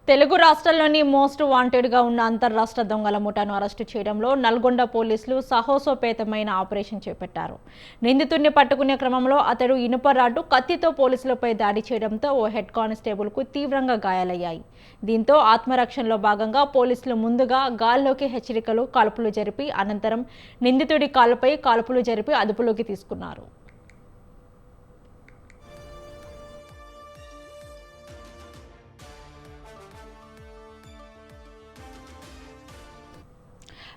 తెలుగు రాష్ట్రాల్లోని మోస్ట్ వాంటెడ్గా ఉన్న అంతర్రాష్ట్ర దొంగల ముఠాను అరెస్టు చేయడంలో నల్గొండ పోలీసులు సాహసోపేతమైన ఆపరేషన్ చేపట్టారు. నిందితుడిని పట్టుకునే క్రమంలో అతడు ఇనుప రాడ్డు కత్తితో పోలీసులపై దాడి చేయడంతో ఓ హెడ్ కానిస్టేబుల్కు తీవ్రంగా గాయాలయ్యాయి. దీంతో ఆత్మరక్షణలో భాగంగా పోలీసులు ముందుగా గాల్లోకి హెచ్చరికలు కాల్పులు జరిపి అనంతరం నిందితుడి కాలుపై కాల్పులు జరిపి అదుపులోకి తీసుకున్నారు.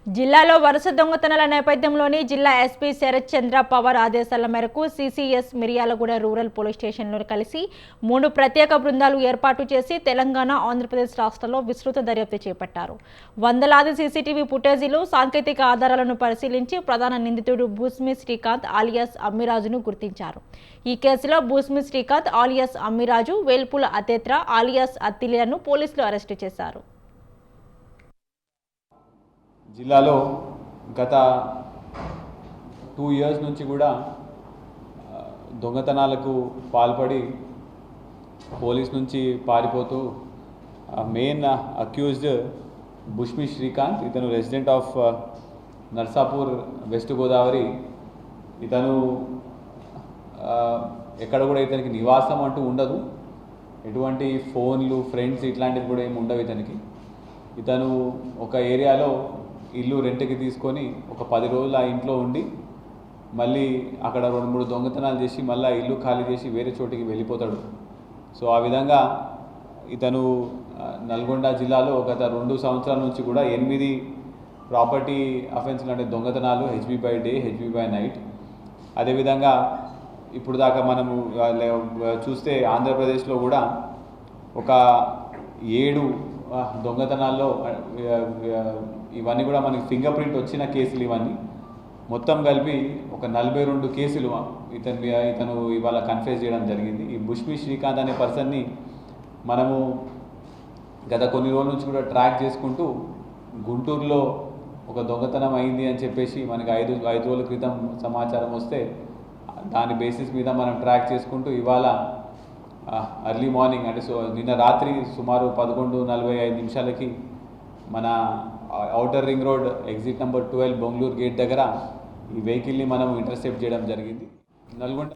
జిల్లాలో వరుస దొంగతనాల నేపథ్యంలోని జిల్లా ఎస్పీ శరత్ చంద్ర పవార్ ఆదేశాల మేరకు సిసిఎస్ మిర్యాలగూడ రూరల్ పోలీస్ స్టేషన్లో కలిసి 3 ప్రత్యేక బృందాలు ఏర్పాటు చేసి తెలంగాణ, ఆంధ్రప్రదేశ్ రాష్ట్రాల్లో విస్తృత దర్యాప్తు చేపట్టారు. వందలాది సీసీటీవీ ఫుటేజీలు, సాంకేతిక ఆధారాలను పరిశీలించి ప్రధాన నిందితుడు భూస్మి శ్రీకాంత్ ఆలియాస్ అమ్మిరాజును గుర్తించారు. ఈ కేసులో భూస్మి శ్రీకాంత్ ఆలియాస్ అమ్మిరాజు, వేల్పుల అతేత్ర ఆలియాస్ అత్తిలిలను పోలీసులు అరెస్టు చేశారు. జిల్లాలో గత 2 ఇయర్స్ నుంచి కూడా దొంగతనాలకు పాల్పడి పోలీస్ నుంచి పారిపోతూ మెయిన్ అక్యూజ్డ్ భూస్మి శ్రీకాంత్, ఇతను resident of Narsapur, west Godavari. ఇతను ఎక్కడ కూడా ఇతనికి నివాసం అంటూ ఉండదు, ఎటువంటి ఫోన్లు, ఫ్రెండ్స్ ఇట్లాంటివి కూడా ఏమి ఉండవు ఇతనికి. ఇతను ఒక ఏరియాలో ఇల్లు రెంట్కి తీసుకొని ఒక 10 రోజులు ఆ ఇంట్లో ఉండి మళ్ళీ అక్కడ 2-3 దొంగతనాలు చేసి మళ్ళీ ఇల్లు ఖాళీ చేసి వేరే చోటికి వెళ్ళిపోతాడు. సో ఆ విధంగా ఇతను నల్గొండ జిల్లాలో గత 2 సంవత్సరాల నుంచి కూడా 8 ప్రాపర్టీ అఫెన్స్లు అంటే దొంగతనాలు, HB by day, HB by night. అదేవిధంగా ఇప్పుడు దాకా మనము చూస్తే ఆంధ్రప్రదేశ్లో కూడా ఒక 7 దొంగతనాల్లో ఇవన్నీ కూడా మనకి ఫింగర్ ప్రింట్ వచ్చిన కేసులు. ఇవన్నీ మొత్తం కలిపి ఒక 42 కేసులు ఇతను ఇవాళ కన్ఫెస్ చేయడం జరిగింది. ఈ భూస్మి శ్రీకాంత్ అనే పర్సన్ని మనము గత కొన్ని రోజుల నుంచి కూడా ట్రాక్ చేసుకుంటూ గుంటూరులో ఒక దొంగతనం అయింది అని చెప్పేసి మనకి 5 రోజుల క్రితం సమాచారం వస్తే దాని బేసిస్ మీద మనం ట్రాక్ చేసుకుంటూ ఇవాళ ఎర్లీ మార్నింగ్ అంటే నిన్న రాత్రి సుమారు 11:45 మన outer ring road exit number 12 Bengaluru gate దగ్గర ఈ వెహికల్ని మనం ఇంటర్సెప్ట్ చేయడం జరిగింది. నల్గొండ